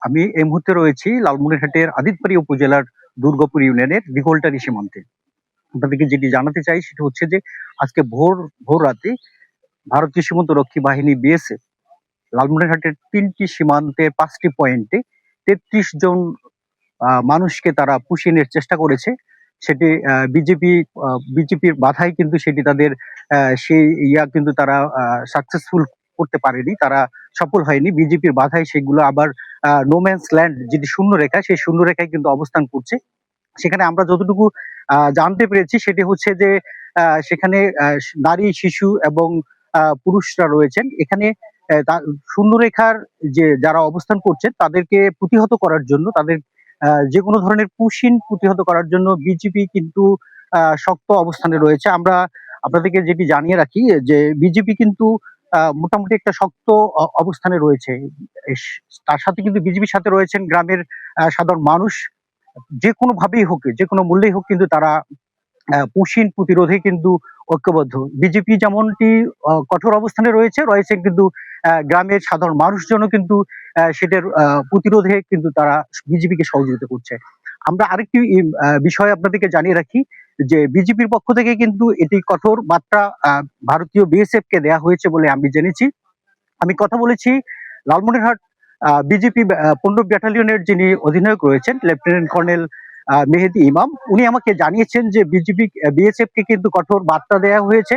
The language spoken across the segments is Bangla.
আমি এই মুহূর্তে রয়েছি লালমনিরহাটের আদিতবাড়ি উপজেলার দুর্গাপুর ইউনিয়নের দিঘলটারি সীমান্তে। আপনাদেরকে যেটি জানাতে চাই সেটা হচ্ছে যে আজকে ভোর রাতে ভারতীয় সীমান্ত রক্ষী বাহিনী বিএসএফ লালমনিরহাটের ৩টি সীমান্তে ৫টি পয়েন্টে ৩৩ জন মানুষকে তারা পুষিয়ে নেওয়ার চেষ্টা করেছে। সেটি বিজেপির বাধায় কিন্তু সেটি তাদের সেই কিন্তু তারা সাকসেসফুল করতে পারেনি, তারা সফল হয়নি। বিজেপির বাধায় সেগুলো আবার নোম্যান্স ল্যান্ড যেটি শূন্য রেখা, সেই শূন্য রেখায় কিন্তু অবস্থান করছে। সেখানে আমরা যতটুকু জানতে পেরেছি সেটি হচ্ছে যে সেখানে নারী, শিশু এবং পুরুষরা রয়েছেন। এখানে শূন্য রেখার যে যারা অবস্থান করছেন তাদেরকে প্রতিহত করার জন্য, তাদের যে কোনো ধরনের পুশিন প্রতিহত করার জন্য বিজেপি কিন্তু শক্ত অবস্থানে রয়েছে। আমরা আপনাদেরকে যেটি জানিয়ে রাখি যে বিজেপি কিন্তু মোটামুটি একটা শক্ত অবস্থানে রয়েছে। তার সাথে কিন্তু বিজেপির সাথে রয়েছেন গ্রামের সাধারণ মানুষ। যে কোনো ভাবেই হোক, যে কোনো মূল্যেই হোক, কিন্তু তারা পুশিন প্রতিরোধে কিন্তু ঐক্যবদ্ধ। বিজেপি যেমনটি কঠোর অবস্থানে রয়েছে কিন্তু গ্রামের সাধারণ মানুষজনও কিন্তু সেটার প্রতিরোধে কিন্তু তারা বিজেপিকে সহযোগিতা করছে। আমরা আরেকটি বিষয় আপনাদেরকে জানিয়ে রাখি যে বিজেপির পক্ষ থেকে কিন্তু এটি কঠোর বার্তা ভারতীয় বিএসএফ কে দেয়া হয়েছে বলে আমি জেনেছি। আমি কথা বলেছি লালমনিরহাট বিজেপি 15 ব্যাটালিয়নের যিনি অধিনায়ক রয়েছেন লেফটেন্যান্ট কর্নেল মেহেদী ইমাম। উনি আমাকে জানিয়েছেন যে বিএসএফ কে কিন্তু কঠোর বার্তা দেওয়া হয়েছে।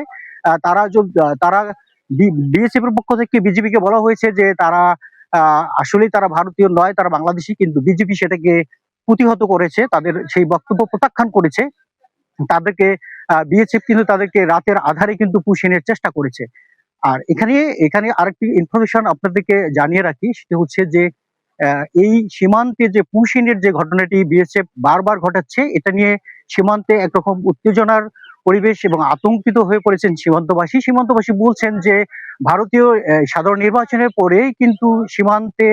তারা বিএসএফ এর পক্ষ থেকে বিজেপিকে বলা হয়েছে যে তারা আসলেই তারা ভারতীয় নয়, তারা বাংলাদেশি, কিন্তু বিজেপি সেটাকে প্রতিহত করেছে, তাদের সেই বক্তব্য প্রত্যাখ্যান করেছে। তাদেরকে বিএসএফ কিন্তু তাদেরকে রাতের আধারে কিন্তু পুষিয়ে চেষ্টা করেছে। আর এখানে আরেকটি ইনফরমেশন আপনাদেরকে জানিয়ে রাখি, সেটা হচ্ছে যে এই সীমান্তে যে পুশিনের যে ঘটনাটি বিএসএফ বারবার ঘটাচ্ছে, এটা নিয়ে সীমান্তে একরকম উত্তেজনার পরিবেশ এবং আতঙ্কিত হয়ে পড়েছেন সীমান্তবাসী বলছেন যে ভারতীয় সাধারণ নির্বাচনের পরে কিন্তু সীমান্তে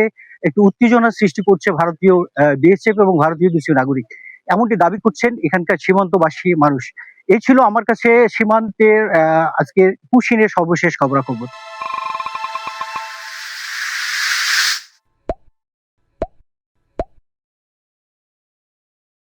একটু উত্তেজনার সৃষ্টি করছে ভারতীয় বিএসএফ এবং ভারতীয় দেশীয় নাগরিক, এমনটি দাবি করছেন এখানকার সীমান্তবাসী মানুষ। এই ছিল আমার কাছে সীমান্তের আজকে পুশিনের সর্বশেষ খবরাখবর।